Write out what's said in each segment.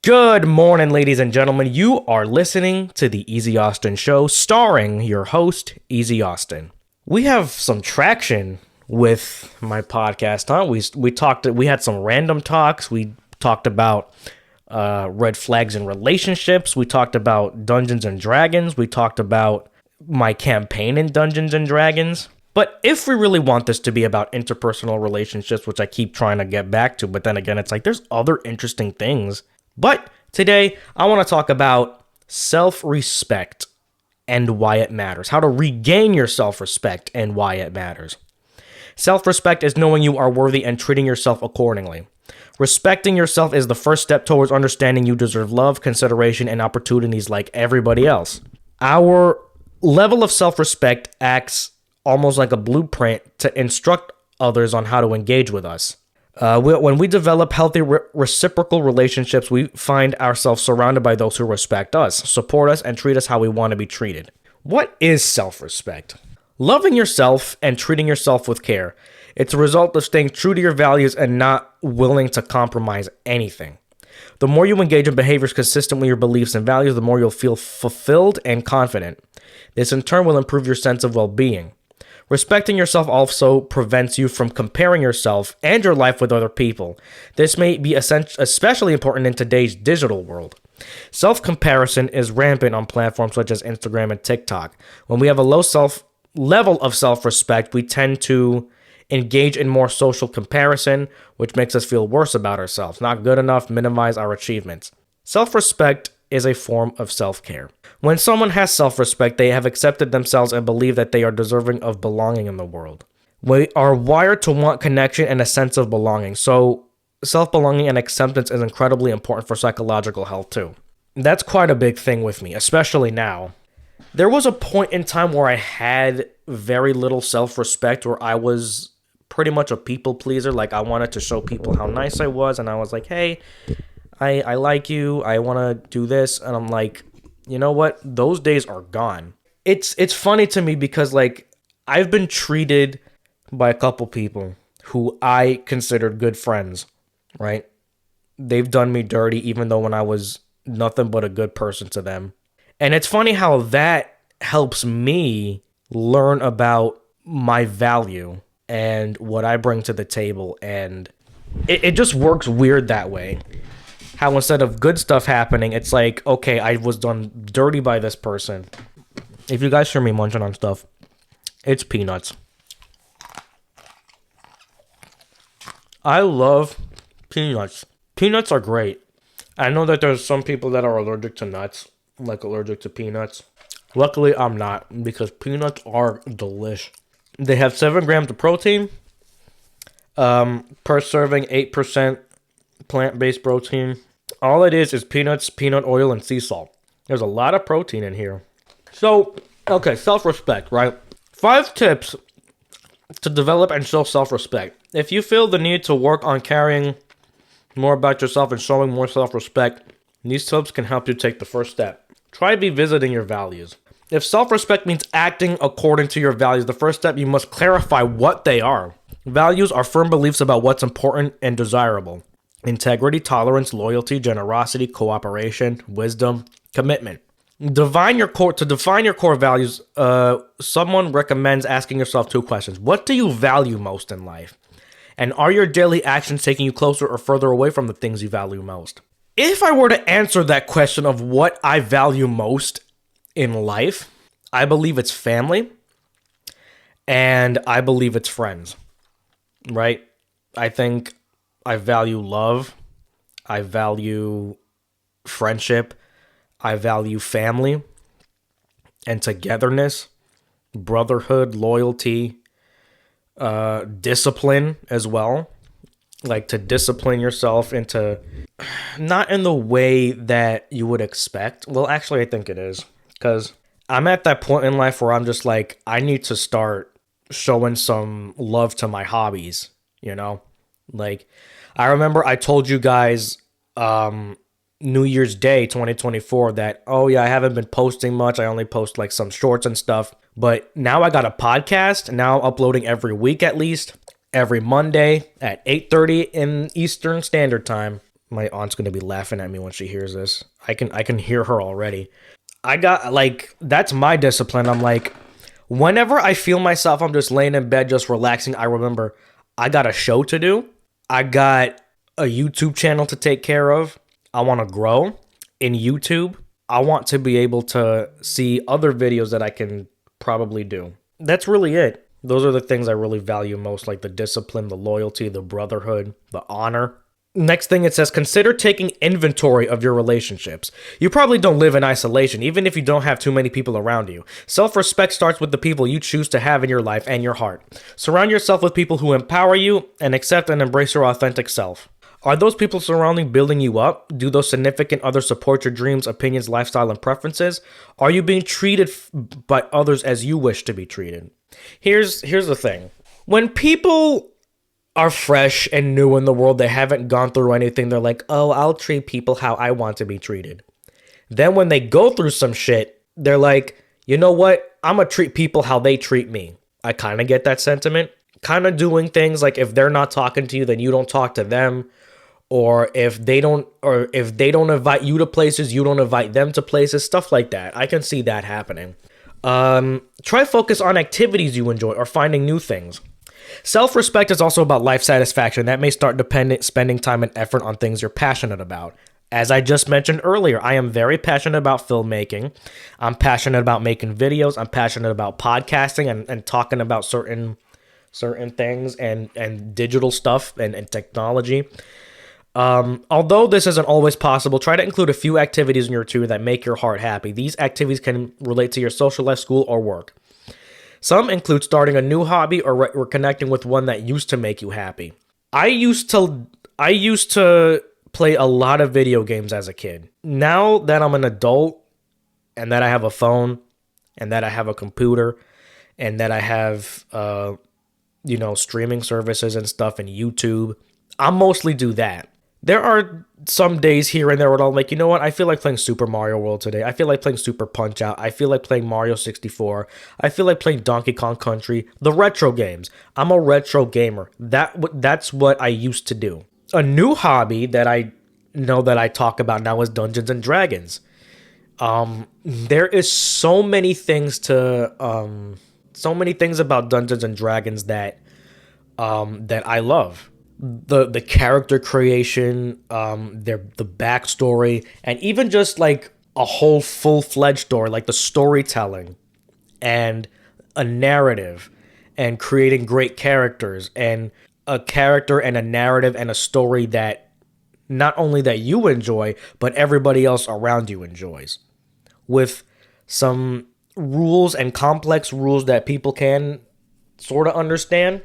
Good morning, ladies and gentlemen. You are listening to the Eazy-Austin Show, starring your host, Eazy-Austin. We have some traction with my podcast, huh? We had some random talks. We talked about red flags in relationships. We talked about Dungeons and Dragons. We talked about my campaign in Dungeons and Dragons. But if we really want this to be about interpersonal relationships, which I keep trying to get back to, but then again, it's like there's other interesting things. But today, I want to talk about self-respect and why it matters. How to regain your self-respect and why it matters. Self-respect is knowing you are worthy and treating yourself accordingly. Respecting yourself is the first step towards understanding you deserve love, consideration, and opportunities like everybody else. Our level of self-respect acts almost like a blueprint to instruct others on how to engage with us. When we develop healthy reciprocal relationships, we find ourselves surrounded by those who respect us, support us, and treat us how we want to be treated. What is self-respect? Loving yourself and treating yourself with care. It's a result of staying true to your values and not willing to compromise anything. The more you engage in behaviors consistent with your beliefs and values, the more you'll feel fulfilled and confident. This in turn will improve your sense of well-being. Respecting yourself also prevents you from comparing yourself and your life with other people. This may be especially important in today's digital world. Self-comparison is rampant on platforms such as Instagram and TikTok. When we have a low level of self-respect, we tend to engage in more social comparison, which makes us feel worse about ourselves, not good enough, minimize our achievements. Self-respect is a form of self-care. When someone has self-respect, they have accepted themselves and believe that they are deserving of belonging in the world. We are wired to want connection and a sense of belonging, so self-belonging and acceptance is incredibly important for psychological health too. That's quite a big thing with me, especially now. There was a point in time where I had very little self-respect, where I was pretty much a people pleaser. Like, I wanted to show people how nice I was, and I was like, hey, I like you, I want to do this, and I'm like, you know what? Those days are gone. It's funny to me because, like, I've been treated by a couple people who I considered good friends, right? They've done me dirty even though when I was nothing but a good person to them. And it's funny how that helps me learn about my value and what I bring to the table. And it just works weird that way. How instead of good stuff happening, it's like, okay, I was done dirty by this person. If you guys hear me munching on stuff, it's peanuts. I love peanuts. Peanuts are great. I know that there's some people that are allergic to nuts, like allergic to peanuts. Luckily, I'm not, because peanuts are delish. They have 7 grams of protein. Per serving, 8% plant-based protein. All it is peanuts, peanut oil, and sea salt. There's a lot of protein in here. So, okay, self-respect, right? 5 tips to develop and show self-respect. If you feel the need to work on caring more about yourself and showing more self-respect, these tips can help you take the first step. Try revisiting your values. If self-respect means acting according to your values, the first step, you must clarify what they are. Values are firm beliefs about what's important and desirable. Integrity, tolerance, loyalty, generosity, cooperation, wisdom, commitment. To define your core values, someone recommends asking yourself 2 questions. What do you value most in life? And are your daily actions taking you closer or further away from the things you value most? If I were to answer that question of what I value most in life, I believe it's family and I believe it's friends, right? I think I value love, I value friendship, I value family and togetherness, brotherhood, loyalty, discipline as well. Like, to discipline yourself into, not in the way that you would expect. Well, actually, I think it is, because I'm at that point in life where I'm just like, I need to start showing some love to my hobbies, you know? Like, I remember I told you guys New Year's Day 2024 that, oh yeah, I haven't been posting much. I only post like some shorts and stuff. But now I got a podcast, now uploading every week at least, every Monday at 8:30 in Eastern Standard Time. My aunt's gonna be laughing at me when she hears this. I can hear her already. I got like that's my discipline. I'm like, whenever I feel myself, I'm just laying in bed, just relaxing. I remember I got a show to do. I got a YouTube channel to take care of. I want to grow in YouTube. I want to be able to see other videos that I can probably do. That's really it. Those are the things I really value most, like the discipline, the loyalty, the brotherhood, the honor. Next thing it says, consider taking inventory of your relationships. You probably don't live in isolation, even if you don't have too many people around you. Self-respect starts with the people you choose to have in your life and your heart. Surround yourself with people who empower you and accept and embrace your authentic self. Are those people surrounding building you up? Do those significant others support your dreams, opinions, lifestyle, and preferences? Are you being treated by others as you wish to be treated? Here's the thing. When people are fresh and new in the world, they haven't gone through anything, they're like, oh, I'll treat people how I want to be treated. Then when they go through some shit, they're like, you know what? I'm going to treat people how they treat me. I kind of get that sentiment. Kind of doing things like if they're not talking to you, then you don't talk to them. Or if they don't invite you to places, you don't invite them to places, stuff like that. I can see that happening. Try focus on activities you enjoy or finding new things. Self-respect is also about life satisfaction. That may start spending time and effort on things you're passionate about. As I just mentioned earlier, I am very passionate about filmmaking. I'm passionate about making videos. I'm passionate about podcasting and talking about certain things and digital stuff and technology. Although this isn't always possible, try to include a few activities in your tour that make your heart happy. These activities can relate to your social life, school, or work. Some include starting a new hobby or connecting with one that used to make you happy. I used to play a lot of video games as a kid. Now that I'm an adult and that I have a phone and that I have a computer and that I have streaming services and stuff and YouTube, I mostly do that. There are some days here and there where I'm like, you know what? I feel like playing Super Mario World today. I feel like playing Super Punch-Out. I feel like playing Mario 64. I feel like playing Donkey Kong Country. The retro games. I'm a retro gamer. That's what I used to do. A new hobby that I know that I talk about now is Dungeons and Dragons. There is so many things about Dungeons and Dragons that I love. The character creation, the backstory, and even just like a whole full-fledged story, like the storytelling and a narrative and creating great characters and a character and a narrative and a story that not only that you enjoy, but everybody else around you enjoys. With some rules and complex rules that people can sort of understand,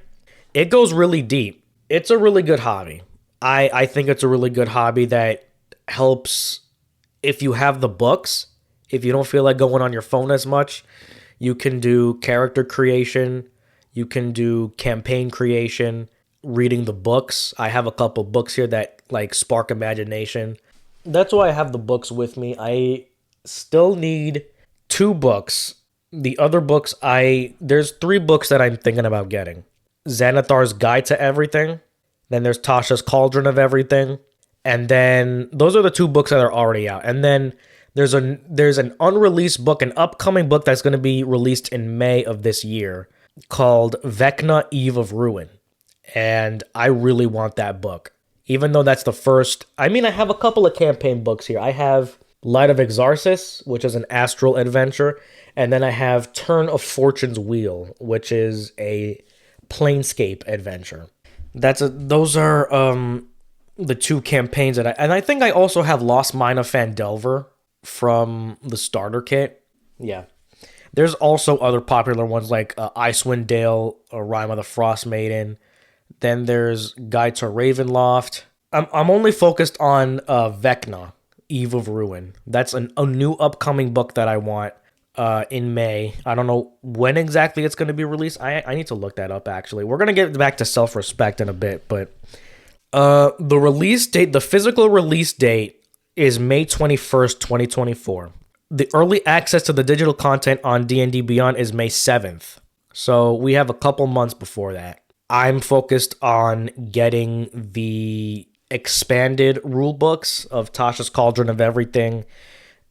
it goes really deep. It's a really good hobby. I think it's a really good hobby that helps if you have the books. If you don't feel like going on your phone as much, you can do character creation. You can do campaign creation, reading the books. I have a couple books here that like spark imagination. That's why I have the books with me. I still need 2 books. The other books, there's 3 books that I'm thinking about getting. Xanathar's Guide to Everything. Then there's Tasha's Cauldron of Everything. And then those are the 2 books that are already out. And then there's an unreleased book, an upcoming book that's going to be released in May of this year called Vecna, Eve of Ruin. And I really want that book. Even though that's the first... I have a couple of campaign books here. I have Light of Exarchus, which is an astral adventure. And then I have Turn of Fortune's Wheel, which is a Planescape adventure. Those are the 2 campaigns that I think I also have Lost Mine of Phandelver from the starter kit. Yeah. There's also other popular ones like Icewind Dale or Rime of the Frost Maiden. Then there's Guide to Ravenloft. I'm only focused on Vecna, Eve of Ruin. That's a new upcoming book that I want in May. I don't know when exactly it's going to be released. I need to look that up, actually. We're going to get back to self-respect in a bit, but the release date, the physical release date is May 21st, 2024. The early access to the digital content on D&D Beyond is May 7th. So we have a couple months before that. I'm focused on getting the expanded rule books of Tasha's Cauldron of Everything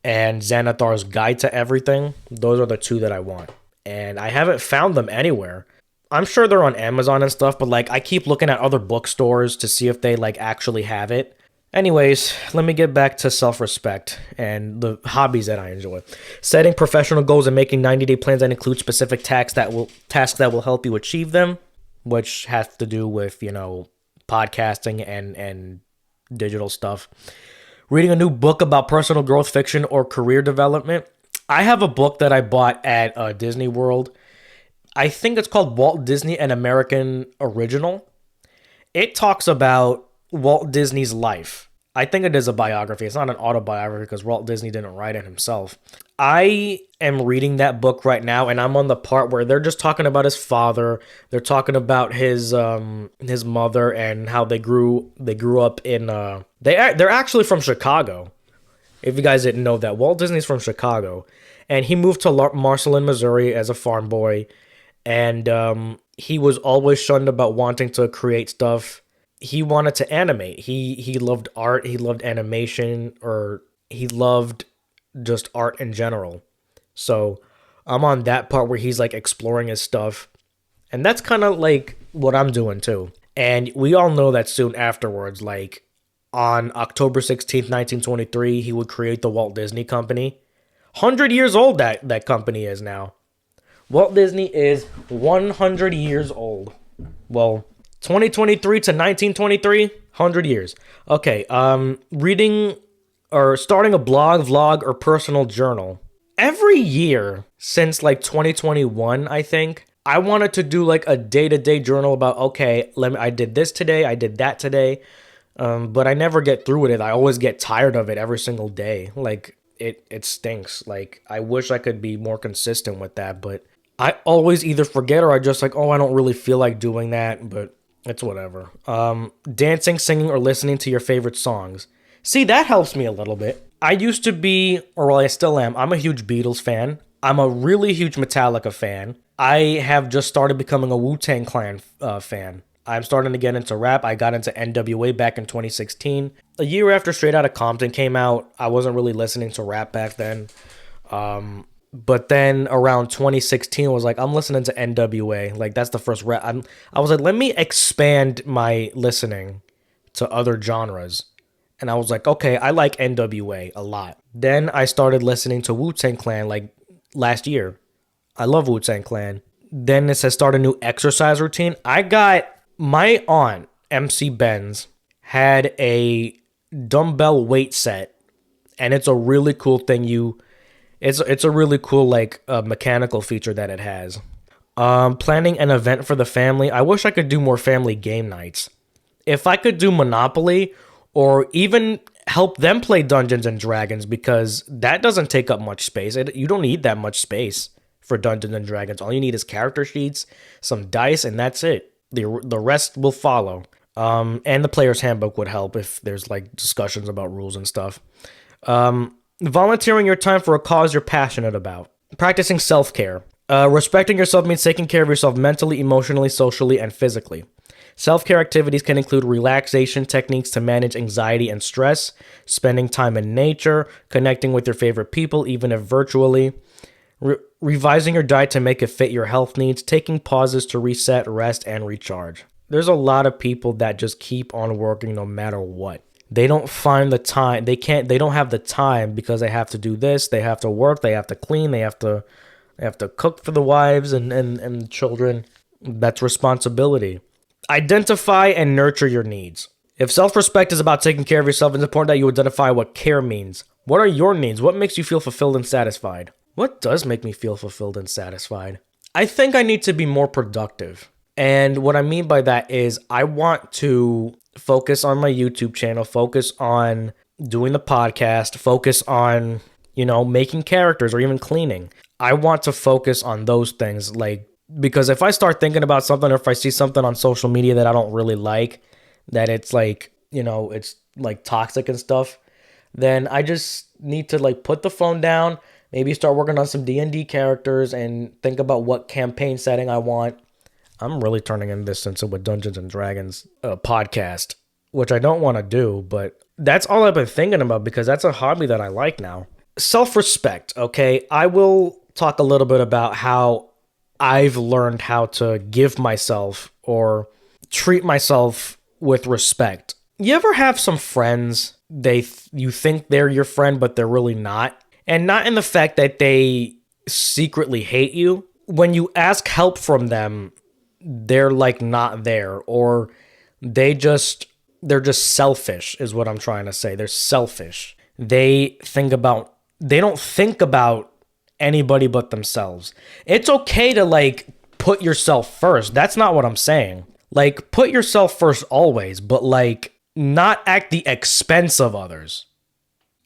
and Xanathar's Guide to Everything. Those are the two that I want. And I haven't found them anywhere. I'm sure they're on Amazon and stuff, but like I keep looking at other bookstores to see if they like actually have it. Anyways, let me get back to self-respect and the hobbies that I enjoy. Setting professional goals and making 90-day plans that include specific tasks that will help you achieve them, which has to do with, podcasting and digital stuff. Reading a new book about personal growth, fiction, or career development. I have a book that I bought at Disney World. I think it's called Walt Disney, an American Original. It talks about Walt Disney's life. I think it is a biography. It's not an autobiography because Walt Disney didn't write it himself. I am reading that book right now, and I'm on the part where they're just talking about his father. They're talking about his mother and how they grew up in they're actually from Chicago. If you guys didn't know that, Walt Disney's from Chicago, and he moved to Marceline, Missouri as a farm boy, and he was always shunned about wanting to create stuff. He wanted to animate. He loved art. He loved animation, or he loved just art in general. So I'm on that part where he's like exploring his stuff. And that's kind of like what I'm doing too. And we all know that soon afterwards, like on October 16th, 1923, he would create the Walt Disney Company. 100 years old that company is now. Walt Disney is 100 years old. Well, 2023 to 1923, 100 years. Okay, reading or starting a blog, vlog, or personal journal. Every year since like 2021, I think, I wanted to do like a day-to-day journal about, okay, I did this today, I did that today, but I never get through with it. I always get tired of it every single day. Like, it stinks. Like, I wish I could be more consistent with that, but I always either forget or I just like, I don't really feel like doing that, but it's whatever. Dancing, singing, or listening to your favorite songs. See, that helps me a little bit. I used to be, or well, I still am, I'm a huge Beatles fan. I'm a really huge Metallica fan. I have just started becoming a Wu-Tang Clan fan. I'm starting to get into rap. I got into NWA back in 2016. A year after Straight Outta Compton came out, I wasn't really listening to rap back then. But then around 2016, I was like, I'm listening to NWA. Like, that's the first rap. I was like, let me expand my listening to other genres. And I was like, okay, I like NWA a lot. Then I started listening to Wu-Tang Clan like last year. I love Wu-Tang Clan. Then it says start a new exercise routine. I got my aunt, MC Benz, had a dumbbell weight set. And it's a really cool thing. It's a really cool like mechanical feature that it has. Planning an event for the family. I wish I could do more family game nights. If I could do Monopoly or even help them play Dungeons and Dragons, because that doesn't take up much space. You don't need that much space for Dungeons and Dragons. All you need is character sheets, some dice, and that's it. The rest will follow. And the player's handbook would help if there's like discussions about rules and stuff. Volunteering your time for a cause you're passionate about. Practicing self-care. Respecting yourself means taking care of yourself mentally, emotionally, socially, and physically. Self-care activities can include relaxation techniques to manage anxiety and stress, spending time in nature, connecting with your favorite people, even if virtually, revising your diet to make it fit your health needs, taking pauses to reset, rest, and recharge. There's a lot of people that just keep on working no matter what. They don't find the time. They don't have the time because they have to do this. They have to work. They have to clean. They have to cook for the wives and children. That's responsibility. Identify and nurture your needs. If self-respect is about taking care of yourself, it's important that you identify what care means. What are your needs? What makes you feel fulfilled and satisfied? What does make me feel fulfilled and satisfied? I think I need to be more productive. And what I mean by that is I want to focus on my YouTube channel, focus on doing the podcast, focus on, making characters or even cleaning. I want to focus on those things, like, because if I start thinking about something or if I see something on social media that I don't really like, that it's like, it's like toxic and stuff, then I just need to like put the phone down, maybe start working on some D&D characters and think about what campaign setting I want. I'm really turning this into a Dungeons and Dragons podcast. which I don't want to do, but that's all I've been thinking about because that's a hobby that I like now. Self-respect, okay? I will talk a little bit about how I've learned how to give myself or treat myself with respect. You ever have some friends you think they're your friend but they're really not? And not in the fact that they secretly hate you. When you ask help from them, they're like not there, or they're just selfish is what I'm trying to say. They're selfish. They don't think about anybody but themselves. It's okay to like put yourself first. That's not what I'm saying. Like put yourself first always, but like not at the expense of others.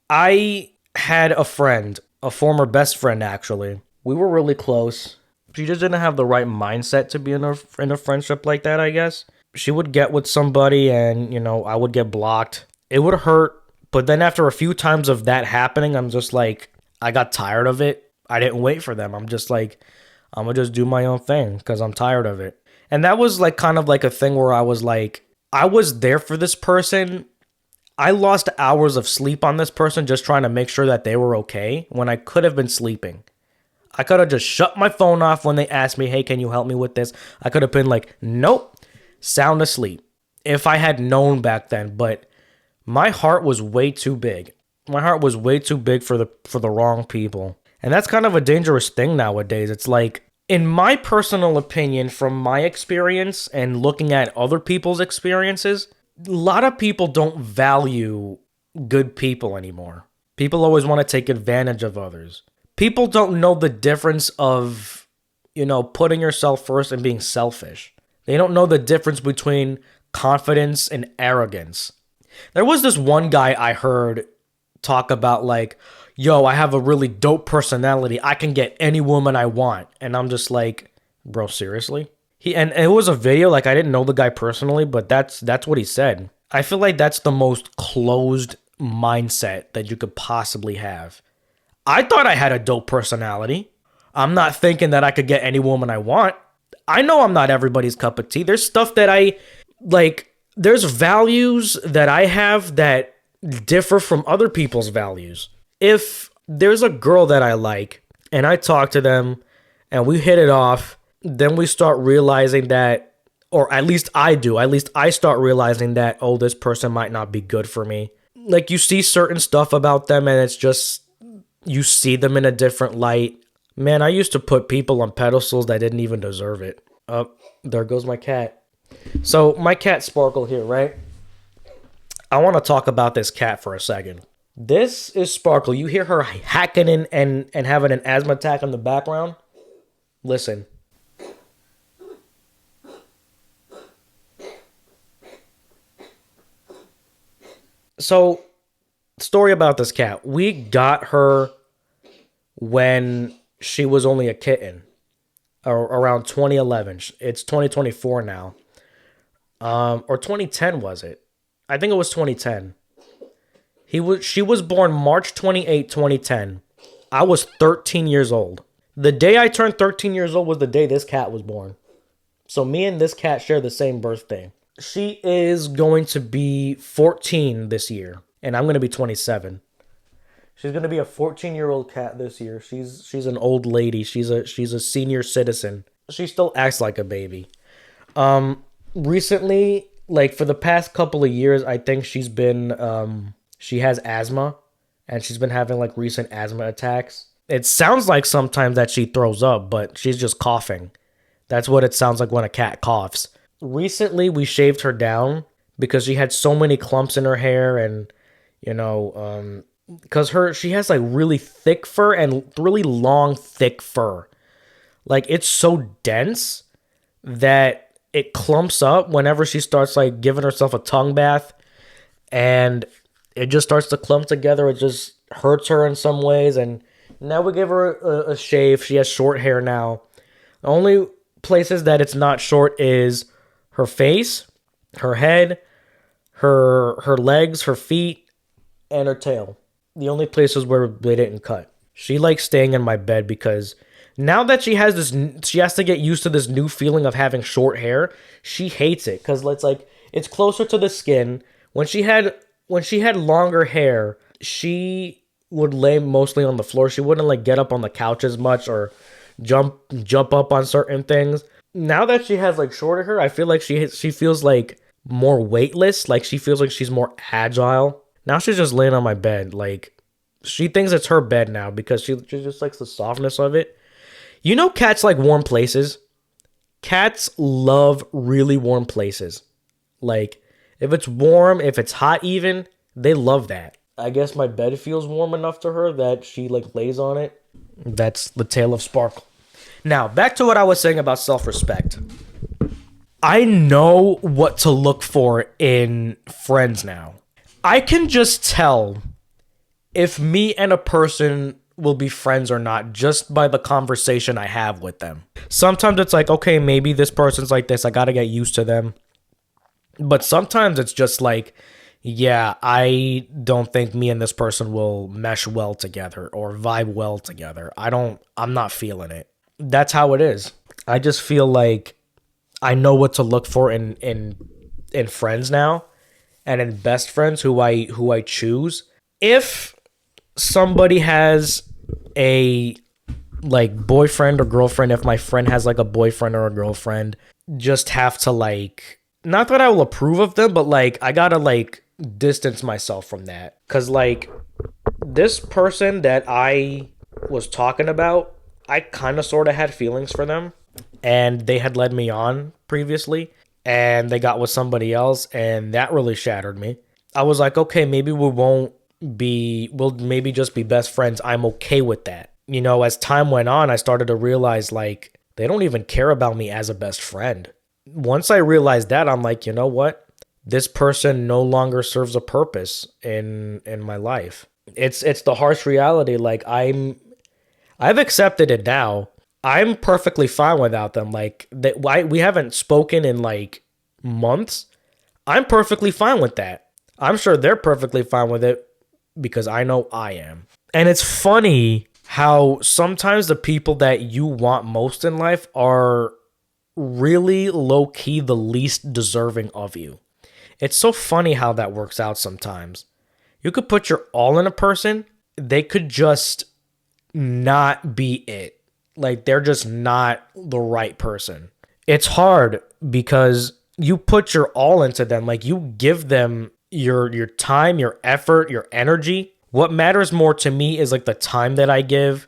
I had a friend, a former best friend actually. We were really close. She just didn't have the right mindset to be in a friendship like that, I guess. She would get with somebody and, I would get blocked. It would hurt. But then after a few times of that happening, I'm just like, I got tired of it. I didn't wait for them. I'm just like, I'm going to just do my own thing because I'm tired of it. And that was like kind of like a thing where I was like, I was there for this person. I lost hours of sleep on this person just trying to make sure that they were okay when I could have been sleeping. I could have just shut my phone off when they asked me, hey, can you help me with this? I could have been like, nope, sound asleep. If I had known back then, but my heart was way too big. My heart was way too big for the wrong people. And that's kind of a dangerous thing nowadays. It's like, in my personal opinion, from my experience and looking at other people's experiences, a lot of people don't value good people anymore. People always want to take advantage of others. People don't know the difference of, putting yourself first and being selfish. They don't know the difference between confidence and arrogance. There was this one guy I heard talk about like, yo, I have a really dope personality. I can get any woman I want. And I'm just like, bro, seriously? And it was a video, like I didn't know the guy personally, but that's what he said. I feel like that's the most closed mindset that you could possibly have. I thought I had a dope personality. I'm not thinking that I could get any woman I want. I know I'm not everybody's cup of tea. There's stuff that there's values that I have that differ from other people's values. If there's a girl that I like and I talk to them and we hit it off, then we start realizing that, or at least I start realizing that, oh, this person might not be good for me. Like you see certain stuff about them and it's just, you see them in a different light. Man, I used to put people on pedestals that didn't even deserve it. Oh, there goes my cat. So my cat Sparkle here, right? I want to talk about this cat for a second. This is Sparkle. You hear her hacking in and having an asthma attack in the background? Listen. So, story about this cat. We got her when she was only a kitten, around 2011. It's 2024 now. Or 2010 was it? I think it was 2010. She was born March 28, 2010. I was 13 years old. The day I turned 13 years old was the day this cat was born. So me and this cat share the same birthday. She is going to be 14 this year, and I'm going to be 27. She's going to be a 14-year-old cat this year. She's an old lady. She's a senior citizen. She still acts like a baby. Recently, like for the past couple of years, I think she has asthma, and she's been having like recent asthma attacks. It sounds like sometimes that she throws up, but she's just coughing. That's what it sounds like when a cat coughs. Recently, we shaved her down because she had so many clumps in her hair, and because she has like really thick fur and really long, thick fur. Like it's so dense that it clumps up whenever she starts like giving herself a tongue bath, and it just starts to clump together. It just hurts her in some ways, and now we give her a shave. She has short hair now. The only places that it's not short is her face, her head, her legs, her feet, and her tail. The only places where they didn't cut. She likes staying in my bed because now that she has to get used to this new feeling of having short hair. She hates it because it's closer to the skin. When she had longer hair, she would lay mostly on the floor. She wouldn't like get up on the couch as much or jump up on certain things. Now that she has like shorter hair, I feel like she feels like more weightless. Like she feels like she's more agile. Now she's just laying on my bed. Like she thinks it's her bed now because she just likes the softness of it. You know, cats like warm places. Cats love really warm places. Like if it's warm, if it's hot even, they love that. I guess my bed feels warm enough to her that she like lays on it. That's the tale of Sparkle. Now, back to what I was saying about self-respect. I know what to look for in friends now. I can just tell if me and a person will be friends or not just by the conversation I have with them. Sometimes it's like, okay, maybe this person's like this. I got to get used to them. But sometimes it's just like, yeah, I don't think me and this person will mesh well together or vibe well together. I'm not feeling it. That's how it is. I just feel like I know what to look for in friends now and in best friends who I choose. If somebody has a like boyfriend or girlfriend, if my friend has like a boyfriend or a girlfriend, just have to like, not that I will approve of them, but like I gotta like distance myself from that. Cause like this person that I was talking about, I kind of sort of had feelings for them and they had led me on previously and they got with somebody else and that really shattered me. I was like, okay, maybe we'll maybe just be best friends. I'm okay with that. You know, as time went on, I started to realize like they don't even care about me as a best friend. Once I realized that, I'm like, you know what? This person no longer serves a purpose in my life. It's the harsh reality. Like I've accepted it now. I'm perfectly fine without them. Like we haven't spoken in like months. I'm perfectly fine with that. I'm sure they're perfectly fine with it because I know I am. And it's funny how sometimes the people that you want most in life are really low key the least deserving of you. It's so funny how that works out sometimes. You could put your all in a person, they could just not be it. Like they're just not the right person. It's hard because you put your all into them. Like you give them your time, your effort, your energy. What matters more to me is like the time that I give.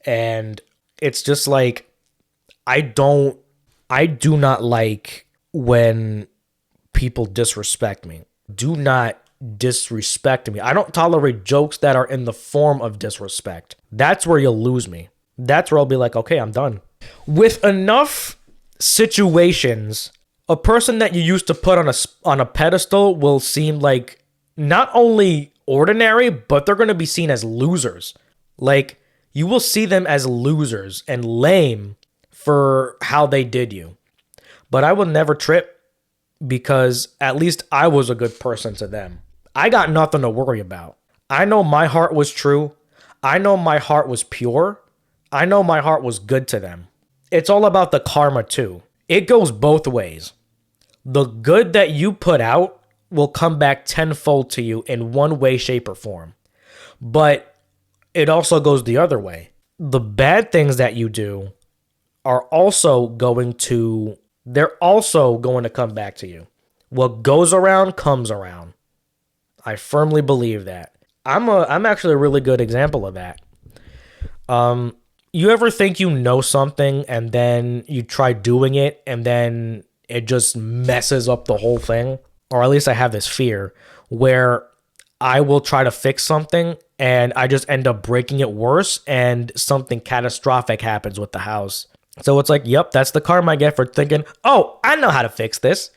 And it's just like I do not like when people disrespect me. Do not disrespect me. I don't tolerate jokes that are in the form of disrespect. That's where you'll lose me. That's where I'll be like, okay, I'm done. With enough situations, a person that you used to put on a pedestal will seem like not only ordinary, but they're going to be seen as losers. Like you will see them as losers and lame for how they did you. But I will never trip because at least I was a good person to them. I got nothing to worry about. I know my heart was true. I know my heart was pure. I know my heart was good to them. It's all about the karma too. It goes both ways. The good that you put out will come back tenfold to you in one way, shape, or form. But it also goes the other way. The bad things that you do are also going to come back to you. What goes around comes around. I firmly believe that. I'm actually a really good example of that. You ever think you know something and then you try doing it and then it just messes up the whole thing? Or at least I have this fear where I will try to fix something and I just end up breaking it worse and something catastrophic happens with the house. So it's like, yep, that's the karma I get for thinking, oh, I know how to fix this.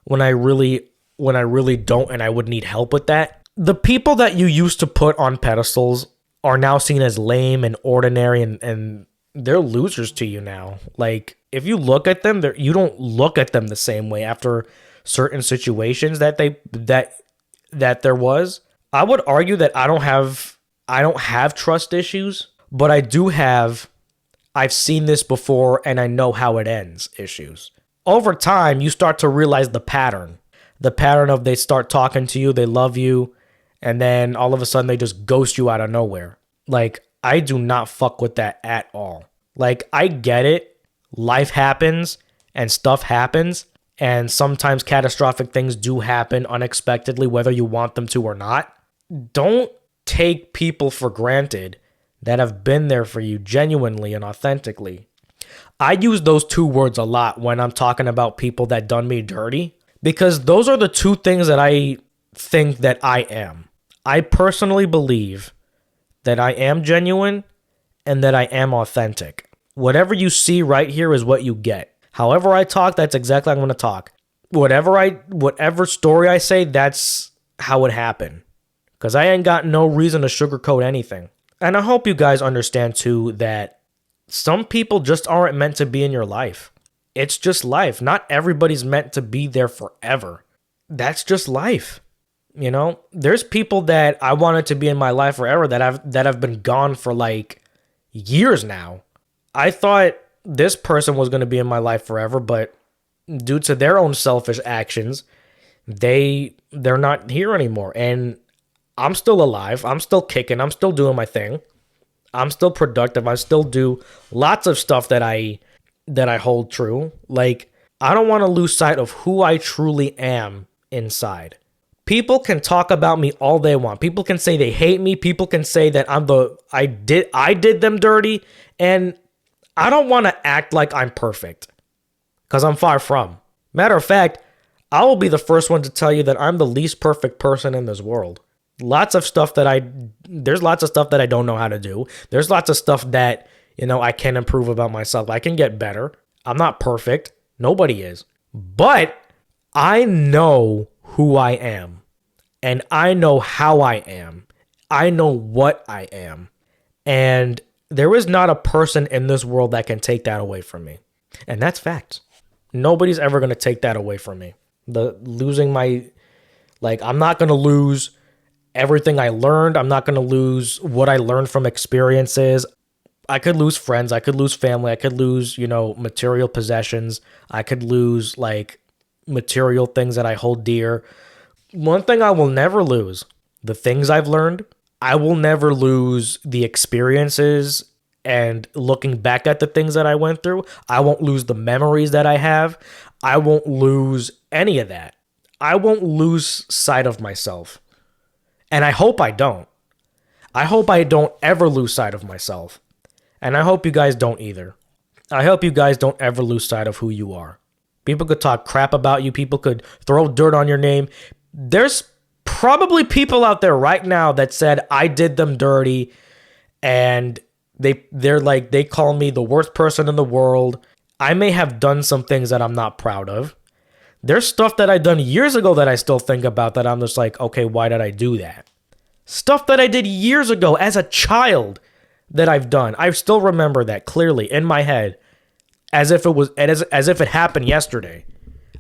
When I really don't and I would need help with that. The people that you used to put on pedestals are now seen as lame and ordinary and they're losers to you now. Like if you look at them, you don't look at them the same way after certain situations that there was. I would argue that I don't have trust issues, but I do have I've seen this before and I know how it ends issues. Over time, you start to realize the pattern. the pattern of they start talking to you, they love you, and then all of a sudden they just ghost you out of nowhere. Like, I do not fuck with that at all. Like, I get it. Life happens and stuff happens, and sometimes catastrophic things do happen unexpectedly, whether you want them to or not. Don't take people for granted that have been there for you genuinely and authentically. I use those two words a lot when I'm talking about people that done me dirty, because those are the two things that I think that I am. I personally believe that I am genuine and that I am authentic. Whatever you see right here is what you get. However I talk, that's exactly how I'm going to talk. Whatever story I say, that's how it happened. Because I ain't got no reason to sugarcoat anything. And I hope you guys understand too that some people just aren't meant to be in your life. It's just life. Not everybody's meant to be there forever. That's just life. You know, there's people that I wanted to be in my life forever that have been gone for like years now. I thought this person was going to be in my life forever, but due to their own selfish actions, they're not here anymore. And I'm still alive. I'm still kicking. I'm still doing my thing. I'm still productive. I still do lots of stuff that I hold true. Like, I don't want to lose sight of who I truly am inside. People can talk about me all they want. People can say they hate me. People can say that I did them dirty, and I don't want to act like I'm perfect, because I'm far from. Matter of fact, I will be the first one to tell you that I'm the least perfect person in this world. There's lots of stuff that I don't know how to do. There's lots of stuff that, I can improve about myself. I can get better. I'm not perfect. Nobody is. But I know who I am, and I know how I am. I know what I am. And there is not a person in this world that can take that away from me. And that's facts. Nobody's ever going to take that away from me. I'm not going to lose everything I learned. I'm not going to lose what I learned from experiences. I could lose friends. I could lose family. I could lose, material possessions. I could lose material things that I hold dear. One thing I will never lose, the things I've learned. I will never lose the experiences and looking back at the things that I went through. I won't lose the memories that I have. I won't lose any of that. I won't lose sight of myself. And I hope I don't. I hope I don't ever lose sight of myself. And I hope you guys don't either. I hope you guys don't ever lose sight of who you are. People could talk crap about you. People could throw dirt on your name. There's probably people out there right now that said I did them dirty, and they call me the worst person in the world. I may have done some things that I'm not proud of. There's stuff that I done years ago that I still think about that I'm just like, okay, why did I do that? Stuff that I did years ago as a child that I've done. I still remember that clearly in my head as if it happened yesterday.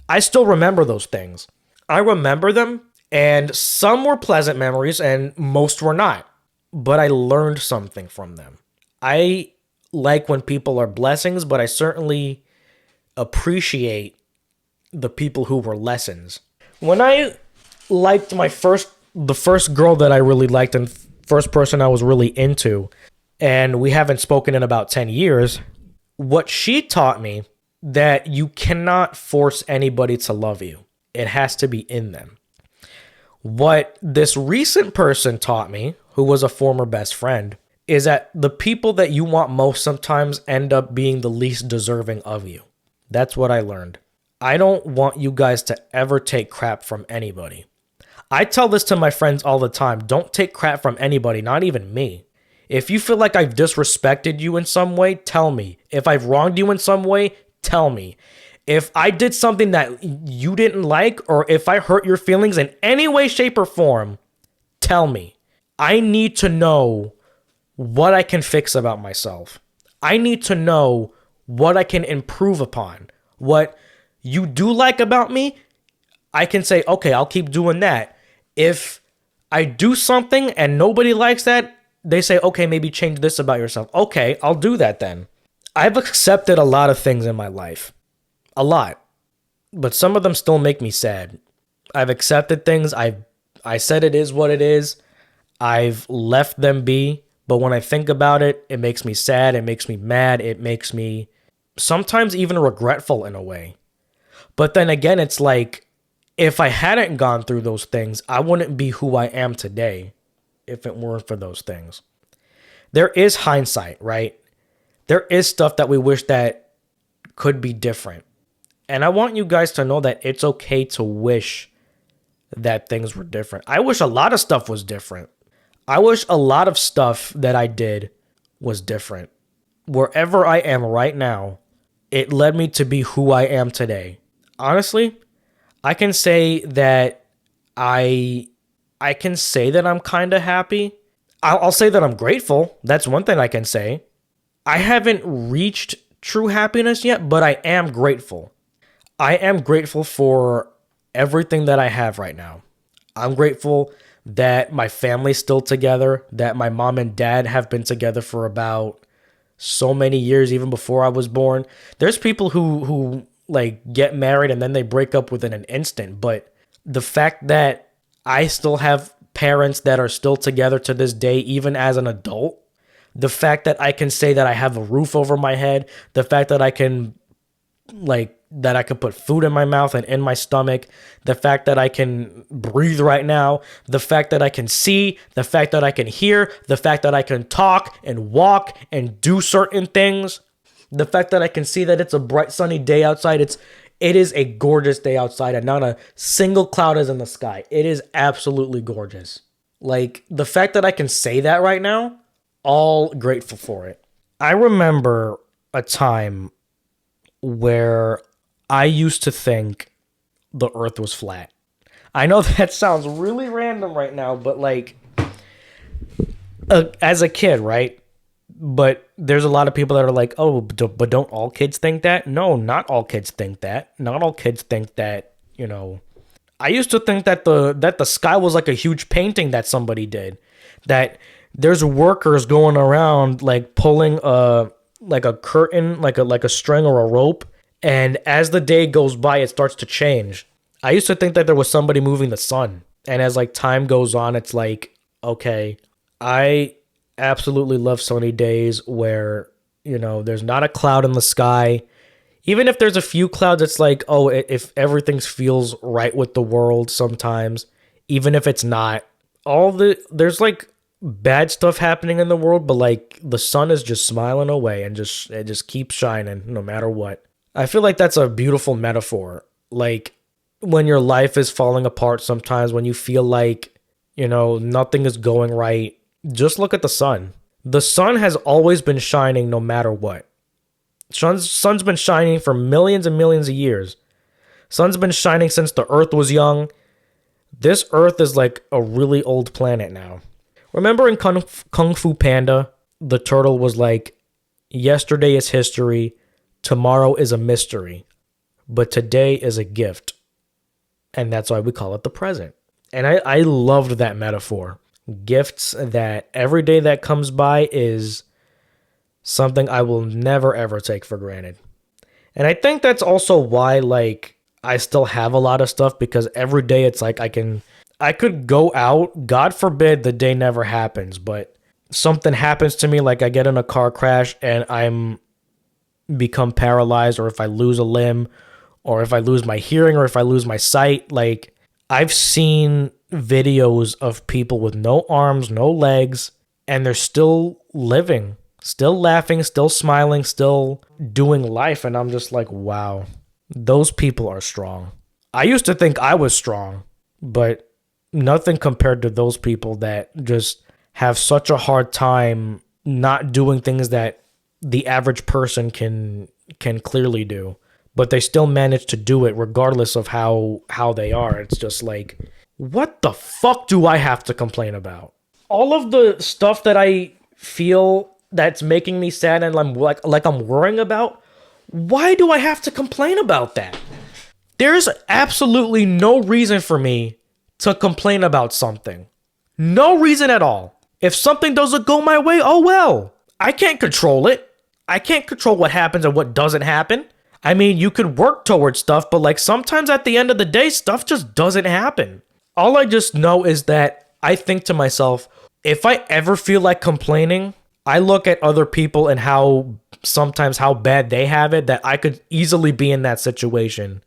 I still remember those things. I remember them, and some were pleasant memories and most were not. But I learned something from them. I like when people are blessings, but I certainly appreciate the people who were lessons. When I liked the first girl that I really liked and first person I was really into, and we haven't spoken in about 10 years, what she taught me that you cannot force anybody to love you. It has to be in them. What this recent person taught me, who was a former best friend, is that the people that you want most sometimes end up being the least deserving of you. That's what I learned. I don't want you guys to ever take crap from anybody. I tell this to my friends all the time. Don't take crap from anybody, not even me. If you feel like I've disrespected you in some way, tell me. If I've wronged you in some way, tell me. If I did something that you didn't like, or if I hurt your feelings in any way, shape, or form, tell me. I need to know what I can fix about myself. I need to know what I can improve upon. What you do like about me, I can say, okay, I'll keep doing that. If I do something and nobody likes that, they say, okay, maybe change this about yourself. Okay, I'll do that then. I've accepted a lot of things in my life. A lot. But some of them still make me sad. I've accepted things. I said it is what it is. I've left them be. But when I think about it, it makes me sad. It makes me mad. It makes me sometimes even regretful in a way. But then again, it's like if I hadn't gone through those things, I wouldn't be who I am today if it weren't for those things. There is hindsight, right? There is stuff that we wish that could be different. And I want you guys to know that it's okay to wish that things were different. I wish a lot of stuff was different. I wish a lot of stuff that I did was different. Wherever I am right now, it led me to be who I am today. Honestly, I can say that I can say that I'm kind of happy. I'll say that I'm grateful. That's one thing I can say. I haven't reached true happiness yet, but I am grateful. I am grateful for everything that I have right now. I'm grateful that my family's still together, that my mom and dad have been together for about so many years, even before I was born. There's people who like get married and then they break up within an instant, but the fact that I still have parents that are still together to this day, even as an adult, the fact that I can say that I have a roof over my head, the fact that I can put food in my mouth and in my stomach, the fact that I can breathe right now, the fact that I can see, the fact that I can hear, the fact that I can talk and walk and do certain things, the fact that I can see that it's a bright sunny day outside. It is a gorgeous day outside and not a single cloud is in the sky. It is absolutely gorgeous. Like the fact that I can say that right now, all grateful for it. I remember a time where I used to think the earth was flat. I know that sounds really random right now, but like as a kid, right? But there's a lot of people that are like, oh, but don't all kids think that? No, not all kids think that. Not all kids think that, I used to think that the sky was like a huge painting that somebody did. That there's workers going around like pulling a curtain, like a string or a rope, and as the day goes by, it starts to change. I used to think that there was somebody moving the sun, and as like time goes on, it's like, okay, I absolutely love sunny days where there's not a cloud in the sky. Even if there's a few clouds, it's like, oh, if everything feels right with the world sometimes, even if it's not. There's like bad stuff happening in the world, but like the sun is just smiling away and it just keeps shining no matter what. I feel like that's a beautiful metaphor. Like when your life is falling apart sometimes, when you feel like, nothing is going right, just look at the sun. The sun has always been shining no matter what. Sun's been shining for millions and millions of years. Sun's been shining since the earth was young. This earth is like a really old planet now. Remember in Kung Fu Panda, the turtle was like, yesterday is history, tomorrow is a mystery, but today is a gift. And that's why we call it the present. And I loved that metaphor. Gifts that every day that comes by is something I will never ever take for granted. And I think that's also why like I still have a lot of stuff, because every day it's like I could go out, God forbid the day never happens, but something happens to me, like I get in a car crash and I'm become paralyzed, or if I lose a limb, or if I lose my hearing, or if I lose my sight. Like I've seen videos of people with no arms, no legs, and they're still living, still laughing, still smiling, still doing life. And I'm just like, wow, those people are strong. I used to think I was strong, but nothing compared to those people that just have such a hard time not doing things that the average person can clearly do, but they still manage to do it regardless of how they are. It's just like, what the fuck do I have to complain about? All of the stuff that I feel that's making me sad and I'm like I'm worrying about, why do I have to complain about that? There's absolutely no reason for me to complain about something. No reason at all. If something doesn't go my way, oh well. I can't control it. I can't control what happens and what doesn't happen. I mean, you could work towards stuff, but like sometimes at the end of the day, stuff just doesn't happen. All I just know is that I think to myself, if I ever feel like complaining, I look at other people and how bad they have it, that I could easily be in that situation.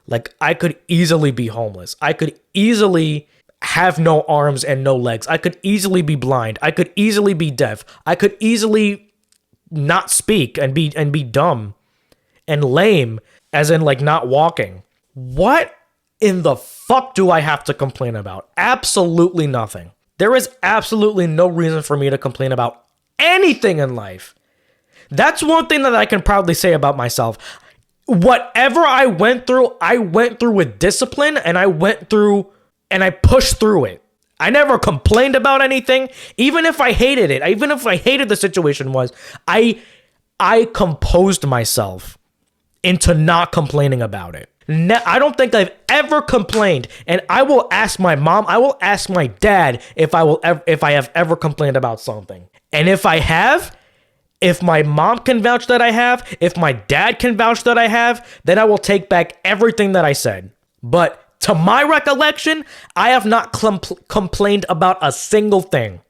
Like, I could easily be homeless. I could easily have no arms and no legs. I could easily be blind. I could easily be deaf. I could easily not speak and be dumb and lame, as in like not walking. What in the fuck do I have to complain about? Absolutely nothing. There is absolutely no reason for me to complain about anything in life. That's one thing that I can proudly say about myself. Whatever I went through with discipline, and I pushed through it. I never complained about anything, even if I hated it. Even if I hated the situation I composed myself into not complaining about it. I don't think I've ever complained, and I will ask my mom, I will ask my dad if I have ever complained about something. And if I have, if my mom can vouch that I have, if my dad can vouch that I have, then I will take back everything that I said. But to my recollection, I have not complained about a single thing.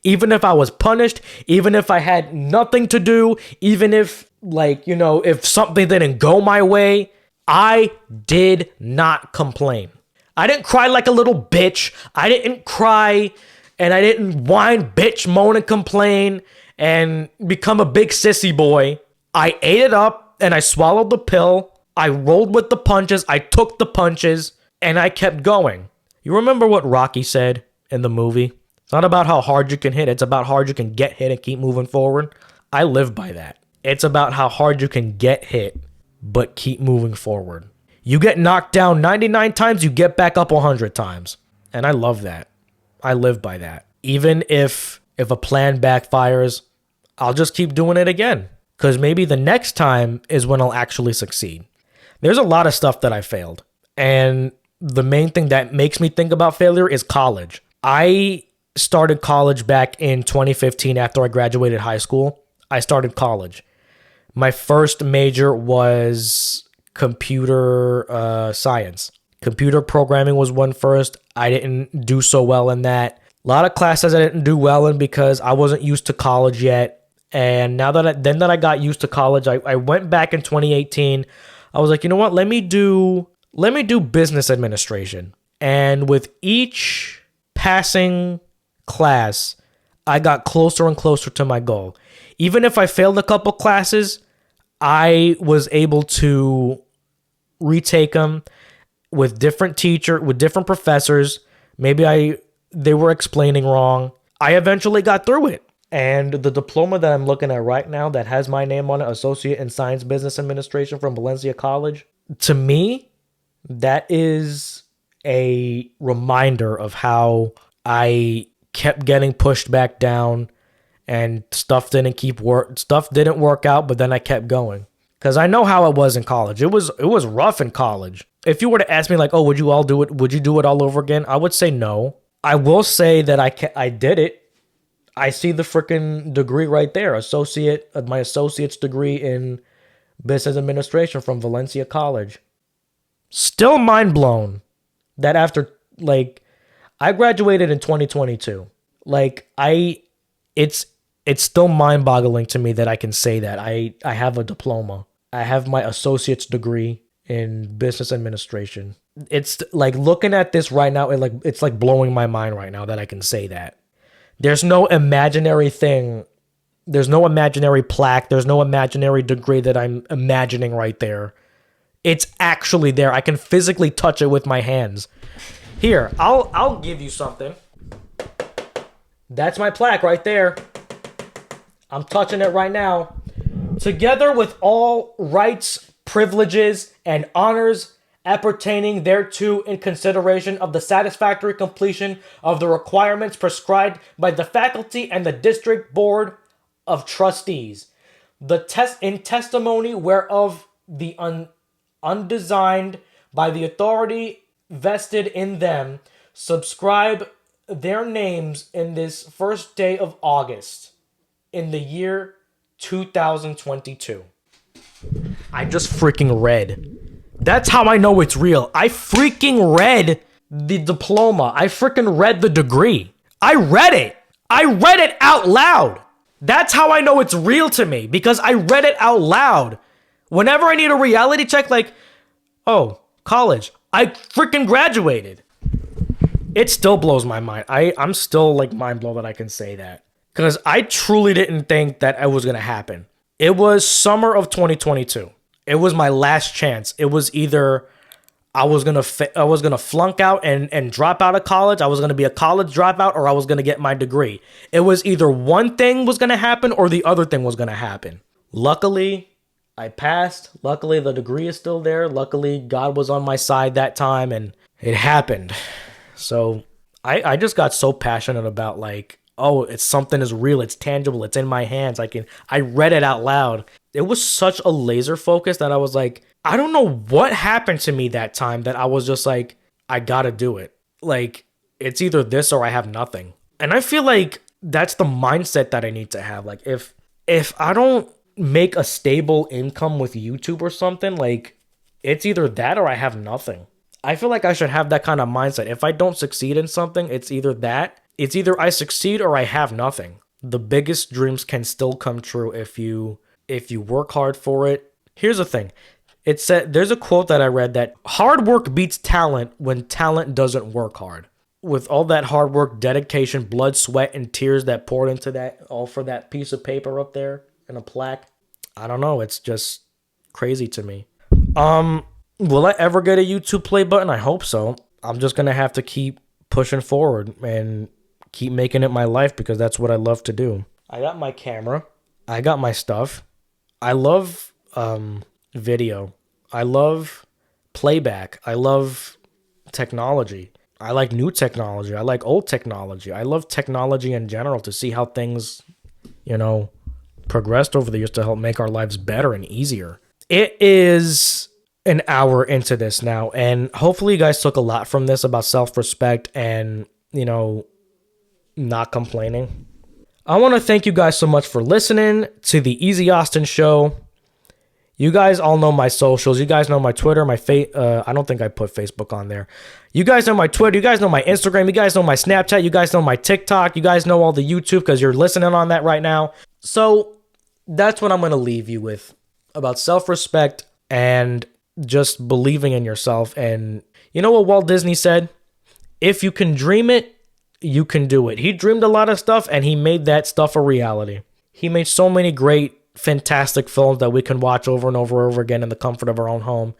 Even if I was punished, even if I had nothing to do, even if, like, if something didn't go my way, I did not complain. I didn't cry like a little bitch. I didn't cry and I didn't whine, bitch, moan, and complain and become a big sissy boy. I ate it up and I swallowed the pill. I rolled with the punches. I took the punches and I kept going. You remember what Rocky said in the movie? It's not about how hard you can hit. It's about how hard you can get hit and keep moving forward. I live by that. It's about how hard you can get hit, but keep moving forward. You get knocked down 99 times, you get back up 100 times. And I love that. I live by that. Even if a plan backfires, I'll just keep doing it again. Because maybe the next time is when I'll actually succeed. There's a lot of stuff that I failed. And the main thing that makes me think about failure is college. I started college back in 2015 after I graduated high school. I started college. My first major was computer science. Computer programming was one first. I didn't do so well in that. A lot of classes I didn't do well in because I wasn't used to college yet. And now that I got used to college, I went back in 2018. I was like, you know what? Let me do business administration. And with each passing class, I got closer and closer to my goal. Even if I failed a couple classes, I was able to retake them with different professors. Maybe they were explaining wrong. I eventually got through it. And the diploma that I'm looking at right now that has my name on it, Associate in Science Business Administration from Valencia College, to me, that is a reminder of how I kept getting pushed back down and stuff didn't work out, but then I kept going. Because I know how it was in college. It was rough in college. If you were to ask me like, oh, would you do it all over again? I would say no. I will say that I did it. I see the freaking degree right there. My associate's degree in business administration from Valencia College. Still mind blown that after, like, I graduated in 2022. Like, it's still mind-boggling to me that I can say that I have a diploma. I have my associate's degree in business administration. It's like looking at this right now, it's like blowing my mind right now that I can say that. There's no imaginary thing. There's no imaginary plaque. There's no imaginary degree that I'm imagining right there. It's actually there. I can physically touch it with my hands. Here, I'll give you something. That's my plaque right there. I'm touching it right now. Together with all rights, privileges, and honors appertaining thereto in consideration of the satisfactory completion of the requirements prescribed by the faculty and the district board of trustees. In testimony whereof the undesigned by the authority vested in them, subscribe their names in this first day of August in the year 2022. I just freaking read. That's how I know it's real. I freaking read the diploma. I freaking read the degree. I read it. I read it out loud. That's how I know it's real to me, because I read it out loud. Whenever I need a reality check, like, oh, college, I freaking graduated. It still blows my mind. I'm still like mind blown that I can say that, because I truly didn't think that it was going to happen. It was summer of 2022. It was my last chance. It was either I was gonna flunk out and drop out of college. I was gonna be a college dropout, or I was gonna get my degree. It was either one thing was gonna happen or the other thing was gonna happen. Luckily, I passed. Luckily, the degree is still there. Luckily, God was on my side that time, and it happened. So I just got so passionate about, like, oh, it's something is real. It's tangible. It's in my hands. I read it out loud. It was such a laser focus that I was like, I don't know what happened to me that time that I was just like, I gotta do it. Like, it's either this or I have nothing. And I feel like that's the mindset that I need to have. Like, if I don't make a stable income with YouTube or something, like, it's either that or I have nothing. I feel like I should have that kind of mindset. If I don't succeed in something, it's either that. It's either I succeed or I have nothing. The biggest dreams can still come true if you work hard for it. Here's the thing. It said, there's a quote that I read that hard work beats talent when talent doesn't work hard. With all that hard work, dedication, blood, sweat, and tears that poured into that, all for that piece of paper up there and a plaque. I don't know. It's just crazy to me. Will I ever get a YouTube play button? I hope so. I'm just going to have to keep pushing forward and keep making it my life, because that's what I love to do. I got my camera. I got my stuff. I love video. I love playback. I love technology. I like new technology. I like old technology. I love technology in general, to see how things, progressed over the years to help make our lives better and easier. It is an hour into this now, and hopefully you guys took a lot from this about self-respect and, not complaining. I want to thank you guys so much for listening to the Eazy-Austin show. You guys all know my socials. You guys know my Twitter, I don't think I put Facebook on there. You guys know my Twitter. You guys know my Instagram. You guys know my Snapchat. You guys know my TikTok. You guys know all the YouTube, because you're listening on that right now. So that's what I'm going to leave you with, about self-respect and just believing in yourself. And you know what Walt Disney said? If you can dream it, you can do it. He dreamed a lot of stuff, and he made that stuff a reality. He made so many great, fantastic films that we can watch over and over and over again in the comfort of our own home.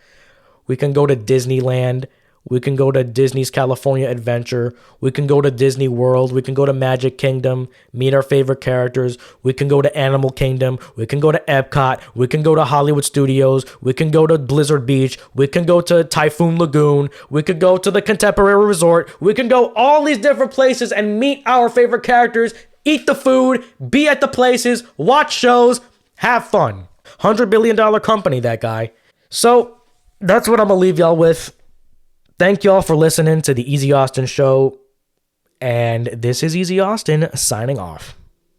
We can go to Disneyland. We can go to Disney's California Adventure. We can go to Disney World. We can go to Magic Kingdom, meet our favorite characters. We can go to Animal Kingdom. We can go to Epcot. We can go to Hollywood Studios. We can go to Blizzard Beach. We can go to Typhoon Lagoon. We could go to the Contemporary Resort. We can go all these different places and meet our favorite characters, eat the food, be at the places, watch shows, have fun. $100 billion company, that guy. So that's what I'm going to leave y'all with. Thank y'all for listening to the Eazy-Austin show. And this is Eazy-Austin signing off.